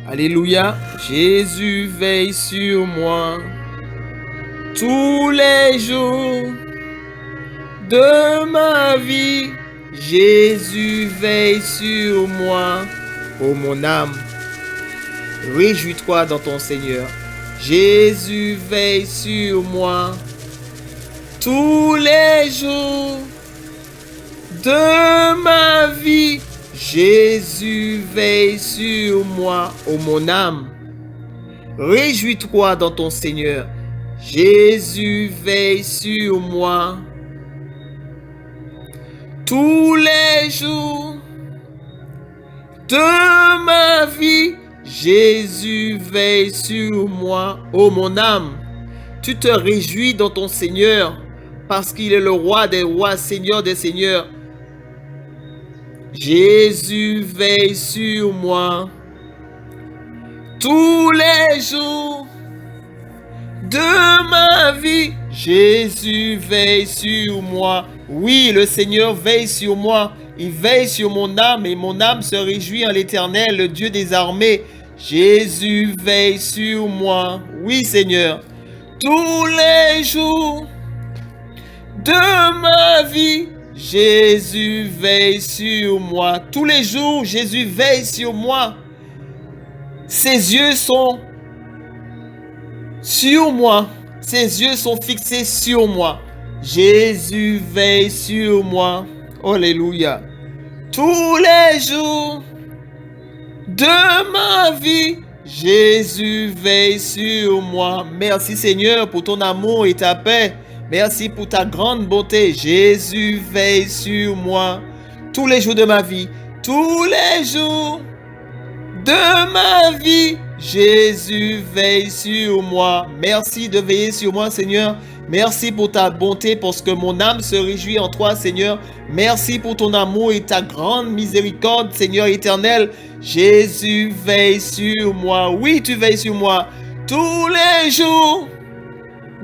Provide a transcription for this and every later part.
Alléluia. Jésus veille sur moi tous les jours de ma vie. Jésus veille sur moi. Ô mon âme, réjouis-toi dans ton Seigneur. Jésus veille sur moi tous les jours de ma vie. Jésus veille sur moi. Ô mon âme, réjouis-toi dans ton Seigneur. Jésus veille sur moi tous les jours de ma vie. Jésus veille sur moi. Ô mon âme, tu te réjouis dans ton Seigneur parce qu'il est le roi des rois, Seigneur des seigneurs. Jésus veille sur moi tous les jours de ma vie. Jésus veille sur moi. Oui, le Seigneur veille sur moi. Il veille sur mon âme et mon âme se réjouit en l'Éternel, le Dieu des armées. Jésus veille sur moi. Oui, Seigneur. Tous les jours de ma vie, Jésus veille sur moi. Tous les jours, Jésus veille sur moi. Ses yeux sont sur moi. Ses yeux sont fixés sur moi. Jésus veille sur moi. Alléluia. Tous les jours de ma vie, Jésus veille sur moi. Merci Seigneur pour ton amour et ta paix. Merci pour ta grande bonté. Jésus veille sur moi tous les jours de ma vie. Tous les jours de ma vie, Jésus veille sur moi. Merci de veiller sur moi, Seigneur. Merci pour ta bonté, parce que mon âme se réjouit en toi, Seigneur. Merci pour ton amour et ta grande miséricorde, Seigneur éternel. Jésus veille sur moi. Oui, tu veilles sur moi tous les jours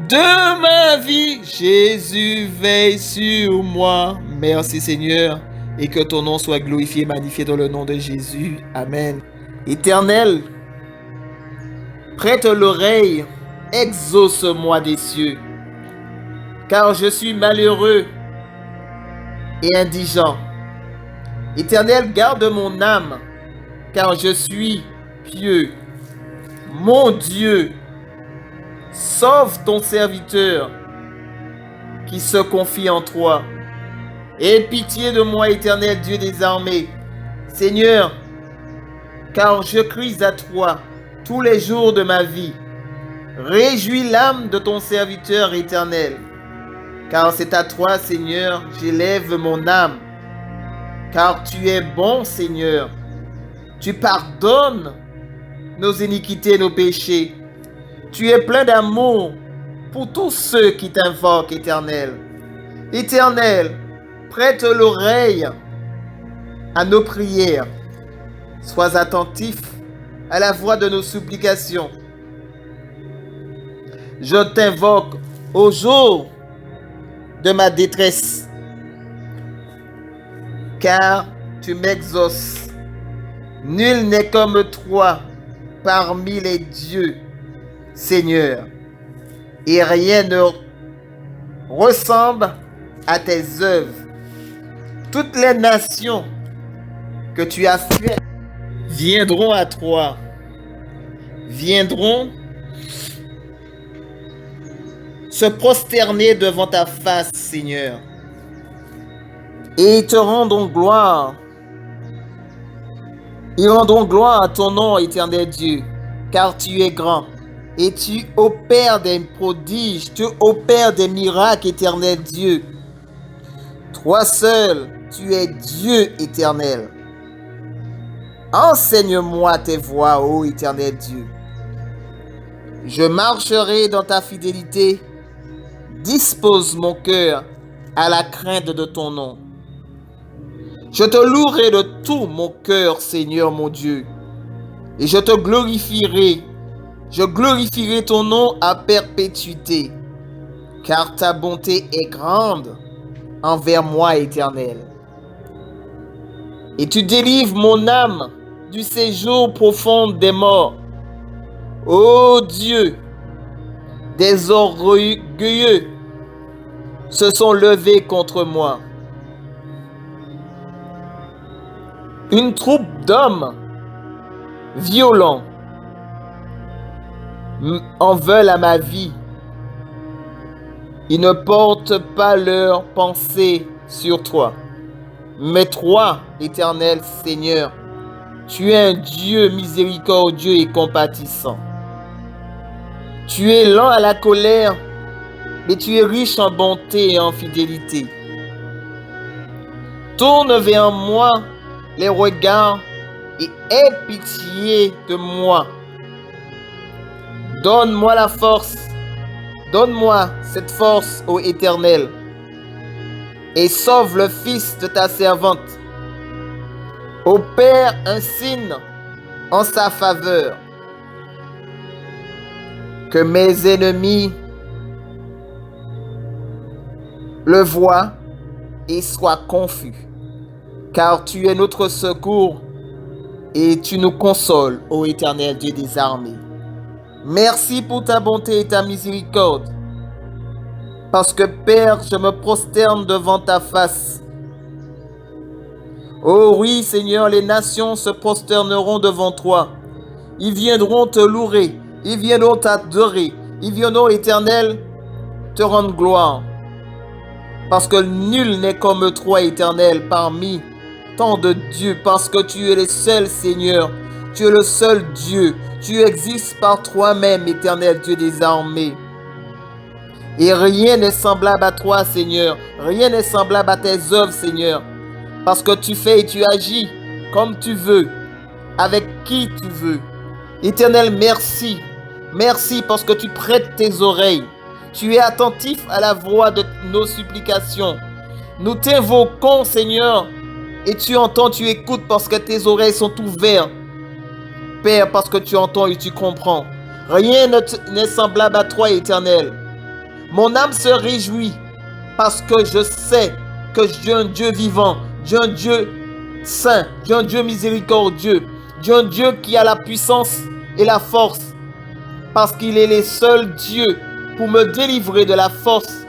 de ma vie. Jésus veille sur moi. Merci, Seigneur. Et que ton nom soit glorifié et magnifié dans le nom de Jésus. Amen. Éternel, prête l'oreille, exauce-moi des cieux, car je suis malheureux et indigent. Éternel, garde mon âme, car je suis pieux. Mon Dieu, sauve ton serviteur qui se confie en toi. Aie pitié de moi, Éternel Dieu des armées. Seigneur, car je crie à toi tous les jours de ma vie. Réjouis l'âme de ton serviteur éternel, car c'est à toi, Seigneur, j'élève mon âme. Car tu es bon, Seigneur. Tu pardonnes nos iniquités, nos péchés. Tu es plein d'amour pour tous ceux qui t'invoquent, Éternel. Éternel, prête l'oreille à nos prières. Sois attentif à la voix de nos supplications. Je t'invoque au jour de ma détresse, car tu m'exauces. Nul n'est comme toi parmi les dieux, Seigneur, et rien ne ressemble à tes œuvres. Toutes les nations que tu as faites viendront à toi, viendront se prosterner devant ta face, Seigneur, et ils te rendront gloire. Ils rendront gloire à ton nom, éternel Dieu, car tu es grand et tu opères des prodiges, tu opères des miracles, éternel Dieu. Toi seul, tu es Dieu éternel. Enseigne-moi tes voies, ô éternel Dieu. Je marcherai dans ta fidélité. Dispose mon cœur à la crainte de ton nom. Je te louerai de tout mon cœur, Seigneur mon Dieu, et je te glorifierai. Je glorifierai ton nom à perpétuité, car ta bonté est grande envers moi, Éternel. Et tu délivres mon âme du séjour profond des morts. Ô Dieu, des orgueilleux se sont levés contre moi. Une troupe d'hommes violents en veulent à ma vie. Ils ne portent pas leur pensée sur toi. Mais toi, Éternel Seigneur, tu es un Dieu miséricordieux et compatissant. Tu es lent à la colère, mais tu es riche en bonté et en fidélité. Tourne vers moi les regards et aie pitié de moi. Donne-moi la force. Donne-moi cette force, ô Éternel, et sauve le fils de ta servante. Opère un signe en sa faveur. Que mes ennemis le voient et soient confus, car tu es notre secours et tu nous consoles, ô Éternel Dieu des armées. Merci pour ta bonté et ta miséricorde, parce que Père, je me prosterne devant ta face. Oh oui, Seigneur, les nations se prosterneront devant toi. Ils viendront te louer, ils viendront t'adorer, ils viendront, Éternel, te rendre gloire. Parce que nul n'est comme toi, Éternel, parmi tant de dieux, parce que tu es le seul Seigneur, tu es le seul Dieu, tu existes par toi-même, Éternel Dieu des armées. Et rien n'est semblable à toi, Seigneur, rien n'est semblable à tes œuvres, Seigneur, parce que tu fais et tu agis comme tu veux, avec qui tu veux. Éternel, merci, merci parce que tu prêtes tes oreilles, tu es attentif à la voix de nos supplications. Nous t'invoquons, Seigneur, et tu entends, tu écoutes parce que tes oreilles sont ouvertes. Père, parce que tu entends et tu comprends. Rien n'est semblable à toi, Éternel. Mon âme se réjouit parce que je sais que Dieu est un Dieu vivant, Dieu est un Dieu saint, Dieu est un Dieu miséricordieux, Dieu est un Dieu qui a la puissance et la force, parce qu'il est le seul Dieu pour me délivrer de la force,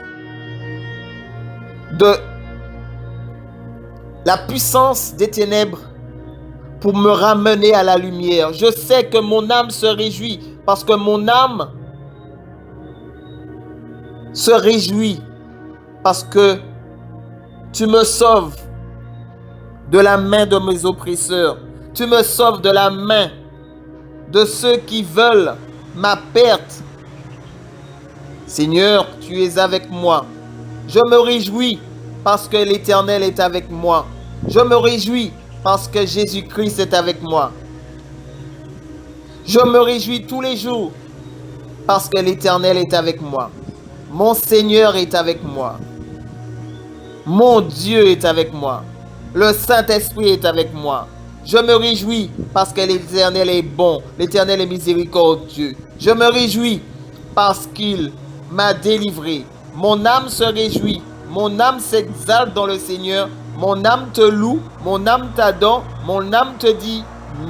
de la puissance des ténèbres, pour me ramener à la lumière. Je sais que mon âme se réjouit parce que mon âme se réjouit parce que tu me sauves de la main de mes oppresseurs. Tu me sauves de la main de ceux qui veulent ma perte. Seigneur, tu es avec moi. Je me réjouis parce que l'Éternel est avec moi. Je me réjouis parce que Jésus-Christ est avec moi. Je me réjouis tous les jours parce que l'Éternel est avec moi. Mon Seigneur est avec moi. Mon Dieu est avec moi. Le Saint-Esprit est avec moi. Je me réjouis parce que l'Éternel est bon. L'Éternel est miséricordieux. Je me réjouis parce qu'il m'a délivré. Mon âme se réjouit. Mon âme s'exalte dans le Seigneur. Mon âme te loue. Mon âme t'adore. Mon âme te dit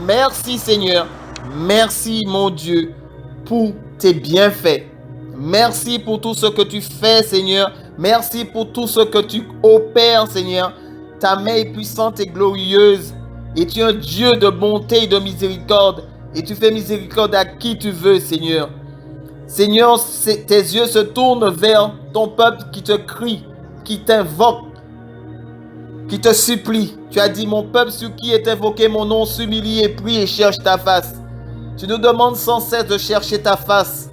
merci Seigneur. Merci mon Dieu pour tes bienfaits. Merci pour tout ce que tu fais, Seigneur. Merci pour tout ce que tu opères, Seigneur. Ta main est puissante et glorieuse. Et tu es un Dieu de bonté et de miséricorde. Et tu fais miséricorde à qui tu veux, Seigneur. Seigneur, tes yeux se tournent vers ton peuple qui te crie, qui t'invoque, qui te supplie. Tu as dit, mon peuple sur qui est invoqué mon nom s'humilie et prie et cherche ta face. Tu nous demandes sans cesse de chercher ta face,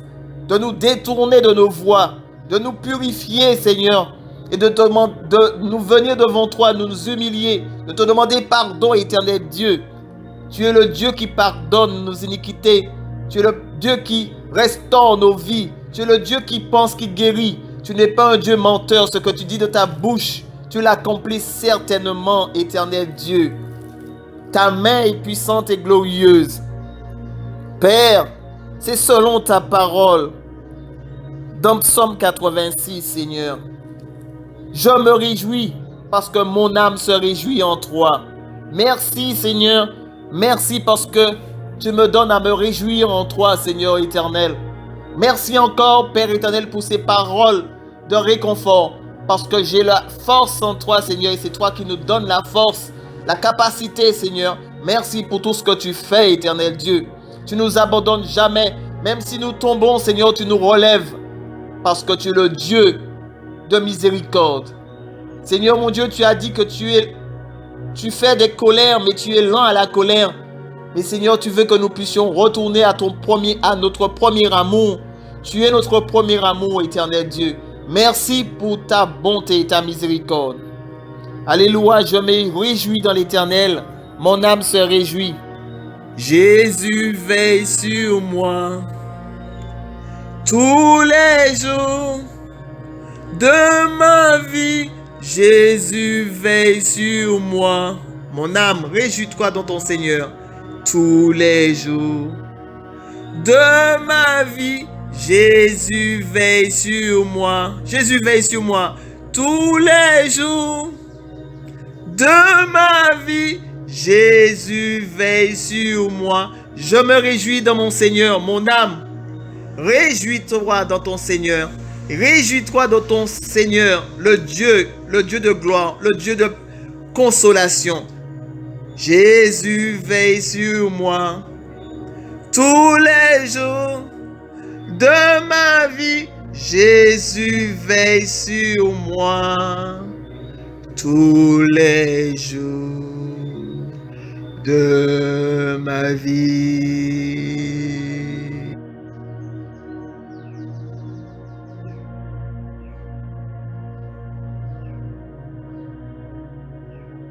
de nous détourner de nos voies, de nous purifier, Seigneur, et de nous venir devant toi, de nous humilier, de te demander pardon, éternel Dieu. Tu es le Dieu qui pardonne nos iniquités. Tu es le Dieu qui restaure nos vies. Tu es le Dieu qui pense, qui guérit. Tu n'es pas un Dieu menteur. Ce que tu dis de ta bouche, tu l'accomplis certainement, éternel Dieu. Ta main est puissante et glorieuse. Père, c'est selon ta parole. Dans Psaume 86, Seigneur, je me réjouis parce que mon âme se réjouit en toi. Merci, Seigneur, Merci parce que tu me donnes à me réjouir en toi, Seigneur éternel. Merci encore, Père éternel, pour ces paroles de réconfort. Parce que j'ai la force en toi, Seigneur, et c'est toi qui nous donnes la force, la capacité, Seigneur. Merci pour tout ce que tu fais, éternel Dieu. Tu nous abandonnes jamais. Même si nous tombons, Seigneur, tu nous relèves. Parce que tu es le Dieu de miséricorde. Seigneur mon Dieu, tu as dit que tu fais des colères, mais tu es lent à la colère. Mais Seigneur, tu veux que nous puissions retourner à notre premier amour. Tu es notre premier amour, éternel Dieu. Merci pour ta bonté et ta miséricorde. Alléluia, je me réjouis dans l'éternel. Mon âme se réjouit. Jésus veille sur moi tous les jours de ma vie. Jésus veille sur moi. Mon âme, réjouis-toi dans ton Seigneur tous les jours de ma vie. Jésus veille sur moi. Jésus veille sur moi tous les jours de ma vie. Jésus veille sur moi. Je me réjouis dans mon Seigneur. Mon âme, réjouis-toi dans ton Seigneur. Réjouis-toi dans ton Seigneur, le Dieu de gloire, le Dieu de consolation. Jésus veille sur moi tous les jours de ma vie. Jésus veille sur moi tous les jours de ma vie.